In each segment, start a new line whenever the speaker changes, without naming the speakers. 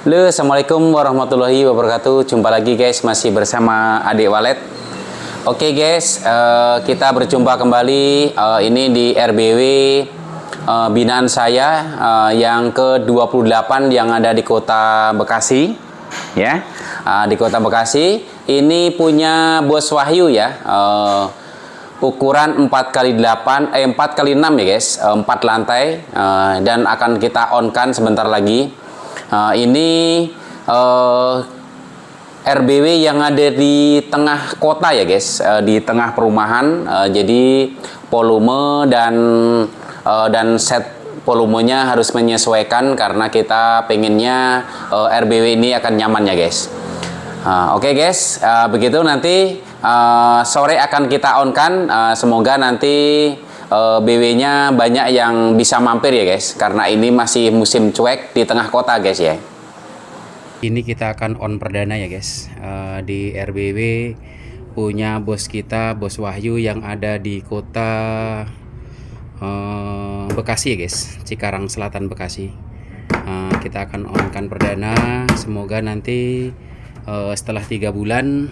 Halo, assalamualaikum warahmatullahi wabarakatuh. Jumpa lagi guys, masih bersama Adik Walet. Oke guys, kita berjumpa kembali ini di RBW binaan saya yang ke-28 yang ada di Kota Bekasi, ya. Di Kota Bekasi ini punya Bos Wahyu ya. Ukuran 4x8 4x6 ya guys, 4 lantai, dan akan kita on kan sebentar lagi. Ini RBW yang ada di tengah kota ya guys, di tengah perumahan. Jadi volume dan set volumenya harus menyesuaikan karena kita pengennya RBW ini akan nyaman ya guys. Oke guys, begitu nanti sore akan kita on kan. Semoga nanti BW-nya banyak yang bisa mampir ya guys, karena ini masih musim cuek di tengah kota guys ya. Ini kita akan on perdana ya guys, di RBW punya bos kita, Bos Wahyu yang ada di Kota Bekasi ya guys, Cikarang Selatan Bekasi. Kita akan on kan perdana. Semoga nanti setelah 3 bulan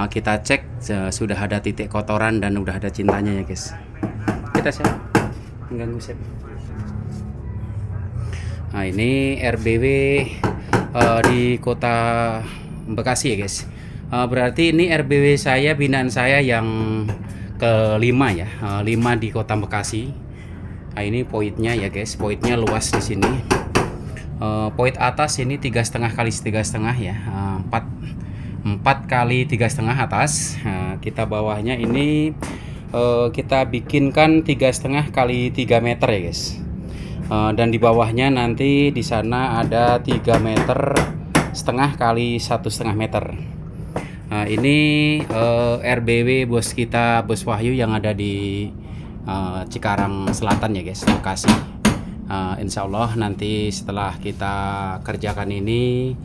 kita cek sudah ada titik kotoran dan udah ada cintanya ya guys. Kita siap mengganggu siap. Nah ini RBW di Kota Bekasi ya guys. Berarti ini RBW saya, binaan saya yang ke-5 ya, 5 di Kota Bekasi. Nah ini pointnya ya guys, pointnya luas di sini. Poin atas ini 3,5 kali 3,5 ya, 4 kali 3,5 atas. Kita bawahnya ini kita bikinkan 3,5 kali 3 meter ya guys. Dan di bawahnya nanti di sana ada 3,5 meter kali 1,5 meter. Ini RBW bos kita, Bos Wahyu yang ada di Cikarang Selatan ya guys, Bekasi. Insya Allah nanti setelah kita kerjakan ini,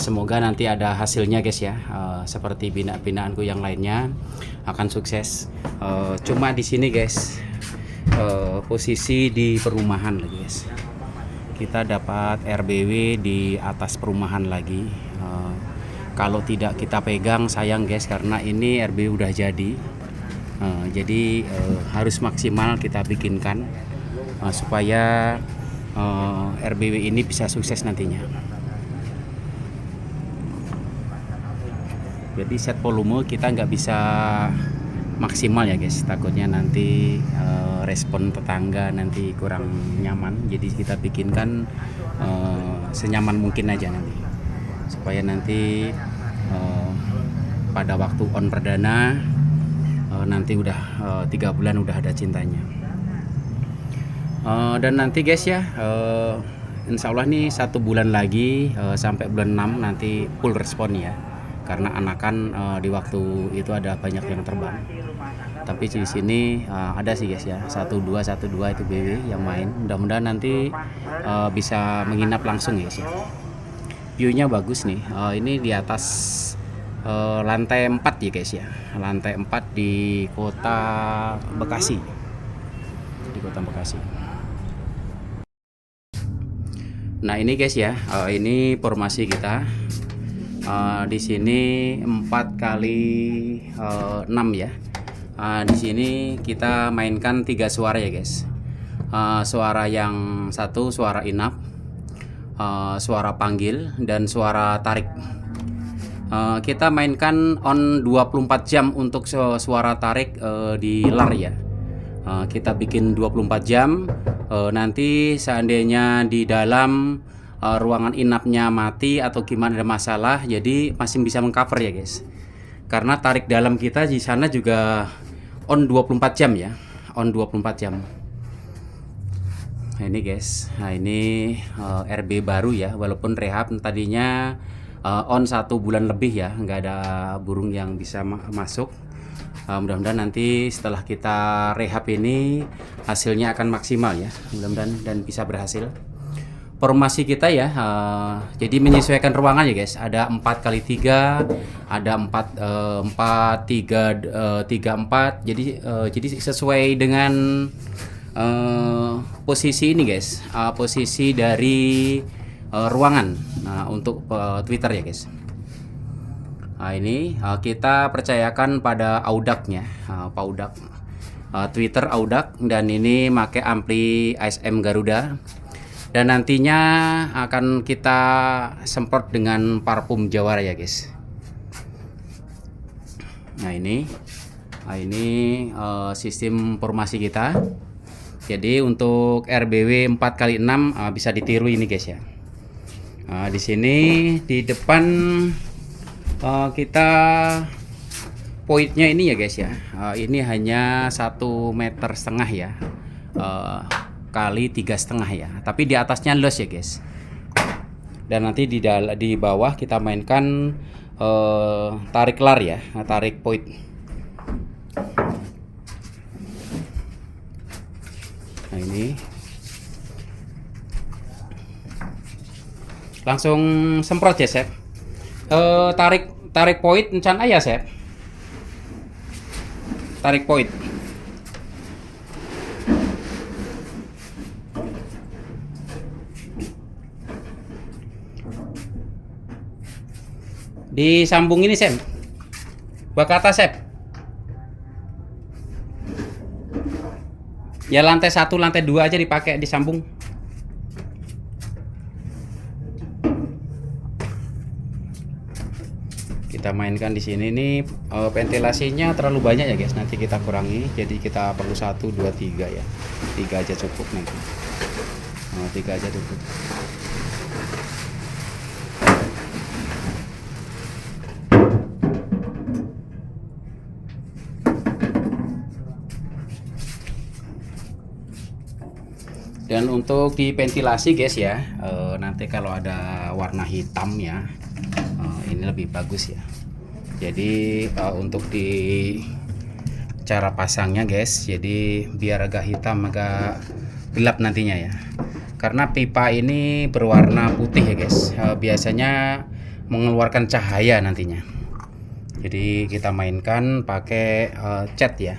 semoga nanti ada hasilnya guys ya, seperti binaanku yang lainnya akan sukses. Cuma di sini guys, posisi di perumahan lagi guys, kita dapat RBW di atas perumahan lagi. Kalau tidak kita pegang sayang guys, karena ini RBW udah jadi. Jadi harus maksimal kita bikinkan supaya RBW ini bisa sukses nantinya. Jadi set volume kita nggak bisa maksimal ya guys, takutnya nanti respon tetangga nanti kurang nyaman. Jadi kita bikinkan senyaman mungkin aja nanti, supaya nanti pada waktu on perdana nanti udah 3 bulan udah ada cintanya. Dan nanti guys ya, insya Allah nih 1 bulan lagi sampai bulan 6 nanti full respon ya, karena anakan di waktu itu ada banyak yang terbang. Tapi di sini ada sih guys ya, 1-2 itu BW yang main. Mudah-mudahan nanti bisa menginap langsung ya guys ya. View-nya bagus nih. Ini di atas lantai 4 ya guys ya, lantai 4 di Kota Bekasi, di Kota Bekasi. Nah ini guys ya, ini formasi kita. Di sini 4 kali 6 ya. Di sini kita mainkan 3 suara ya guys. Suara yang satu suara inap, suara panggil, dan suara tarik. Kita mainkan on 24 jam untuk suara tarik di lar ya. Kita bikin 24 jam. Nanti seandainya di dalam ruangan inapnya mati atau gimana ada masalah, jadi masih bisa mengcover ya guys. Karena tarik dalam kita di sana juga on 24 jam ya, on 24 jam. Nah ini guys, nah ini RB baru ya, walaupun rehab tadinya on 1 bulan lebih ya, nggak ada burung yang bisa masuk. Mudah-mudahan nanti setelah kita rehab ini hasilnya akan maksimal ya, mudah-mudahan dan bisa berhasil. Formasi kita ya, jadi menyesuaikan ruangan ya guys. Ada 4x3, ada 4-3-4. Jadi sesuai dengan posisi ini guys, posisi dari ruangan untuk Twitter ya guys. Nah ini kita percayakan pada audaknya, paudak Twitter audak, dan ini pakai ampli ASM Garuda, dan nantinya akan kita semprot dengan parfum Jawara ya guys. Nah ini sistem formasi kita. Jadi untuk RBW 4x6 bisa ditiru ini guys ya. Di sini di depan kita pointnya ini ya guys ya. Ini hanya 1,5 meter ya, kali 3,5 ya. Tapi di atasnya los ya guys. Dan nanti di bawah kita mainkan tarik lar ya, tarik point. Nah ini langsung semprot ya Sep. Tarik point encan ayah Sep. Tarik point. Disambung ini Sep. Bakata Sep. Ya lantai 1, lantai 2 aja dipakai, disambung. Kita mainkan di sini nih, ventilasinya terlalu banyak ya guys. Nanti kita kurangi, jadi kita perlu 1, 2, 3 ya. 3 aja cukup nanti. 3 aja cukup. Dan untuk di ventilasi guys ya, nanti kalau ada warna hitam ya, ini lebih bagus ya. Jadi untuk di cara pasangnya guys, jadi biar agak hitam, agak gelap nantinya ya. Karena pipa ini berwarna putih ya guys, biasanya mengeluarkan cahaya nantinya. Jadi kita mainkan pakai cat ya,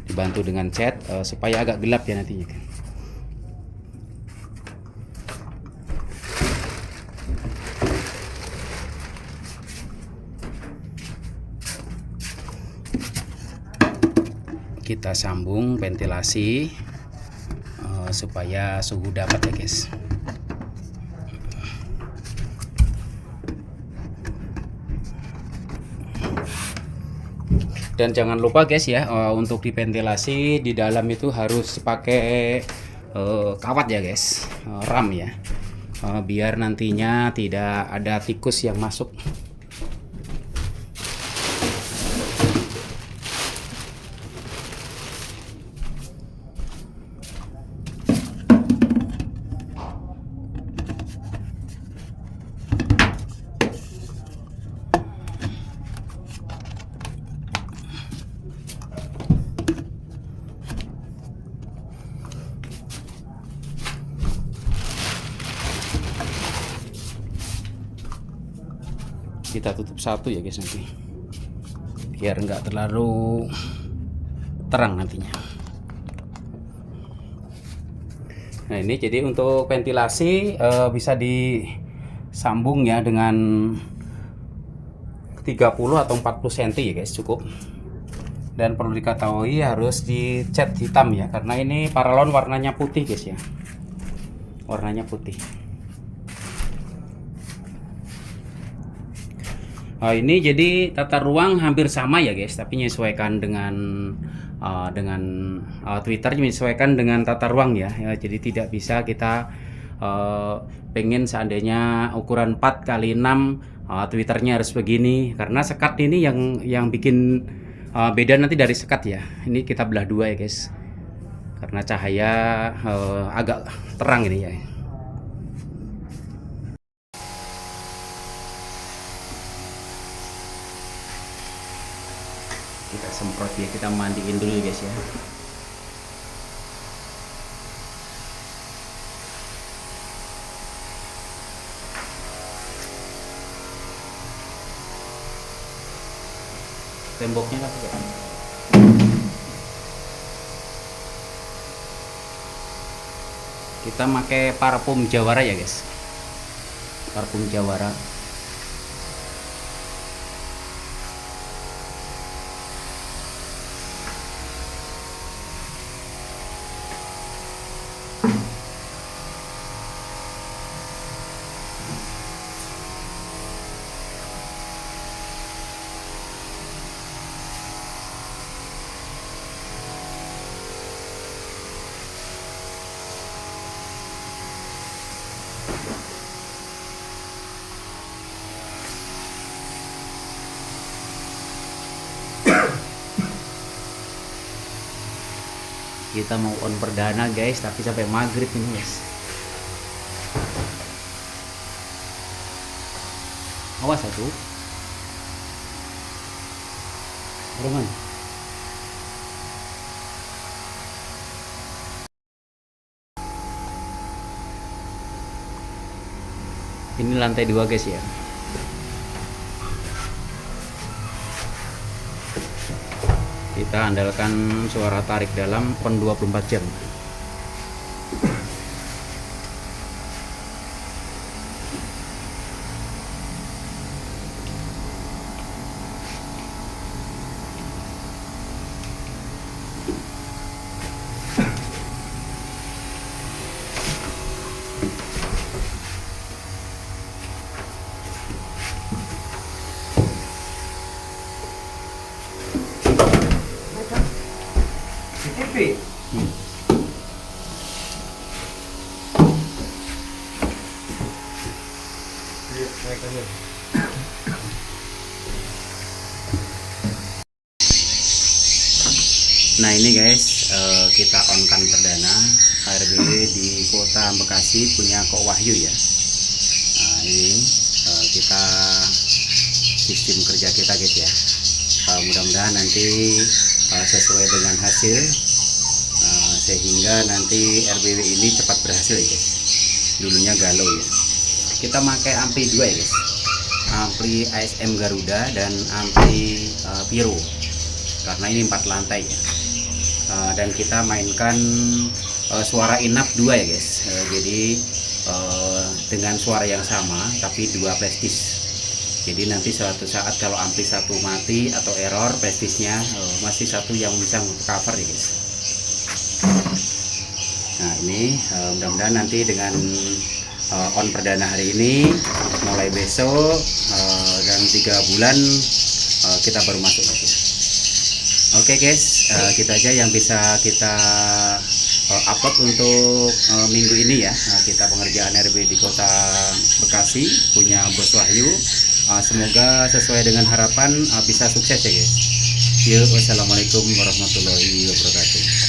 dibantu dengan cat supaya agak gelap ya nantinya. Kita sambung ventilasi supaya suhu dapat ya guys. Dan jangan lupa guys ya, untuk di ventilasi di dalam itu harus pakai kawat ya guys, ram ya, biar nantinya tidak ada tikus yang masuk. Kita tutup satu ya guys nanti, biar nggak terlalu terang nantinya. Nah ini jadi untuk ventilasi bisa disambung ya dengan 30 atau 40 cm ya guys, cukup. Dan perlu diketahui harus dicat hitam ya, karena ini paralon warnanya putih guys ya, warnanya putih. Ini jadi tata ruang hampir sama ya guys, tapi menyesuaikan dengan Twitter, menyesuaikan dengan tata ruang ya. Jadi tidak bisa kita pengen seandainya ukuran 4x6 Twitternya harus begini, karena sekat ini yang bikin beda nanti dari sekat ya. Ini kita belah dua ya guys, karena cahaya agak terang ini ya. Kita semprot ya, kita mandiin dulu guys ya. Temboknya apa ya? Kita pakai parfum Jawara ya guys. parfum Jawara. Kita mau on perdana guys, tapi sampai maghrib ini guys. Awas satu. Roman. Ini lantai 2 guys ya. Kita andalkan suara tarik dalam on 24 jam. Nah ini guys, kita on kan perdana RBW di kota Bekasi punya Kok Wahyu ya. Nah ini kita sistem kerja kita guys ya. Mudah-mudahan nanti sesuai dengan hasil, sehingga nanti RBW ini cepat berhasil ya guys. Dulunya galau ya. Kita pakai ampli 2 ya guys, ampli ASM Garuda dan ampli Piro, karena ini 4 lantai ya. Dan kita mainkan suara inap 2 ya guys. Jadi dengan suara yang sama tapi 2 prestis. Jadi nanti suatu saat kalau ampli 1 mati atau error, prestisnya masih 1 yang bisa cover ya guys. Nah ini mudah-mudahan nanti dengan on perdana hari ini, mulai besok dan 3 bulan kita baru masuk lagi. Oke guys, gitu aja yang bisa kita upload untuk minggu ini ya. Kita pengerjaan RB di kota Bekasi punya Bos Wahyu. Semoga sesuai dengan harapan, bisa sukses ya guys. Yuk, wassalamualaikum warahmatullahi wabarakatuh.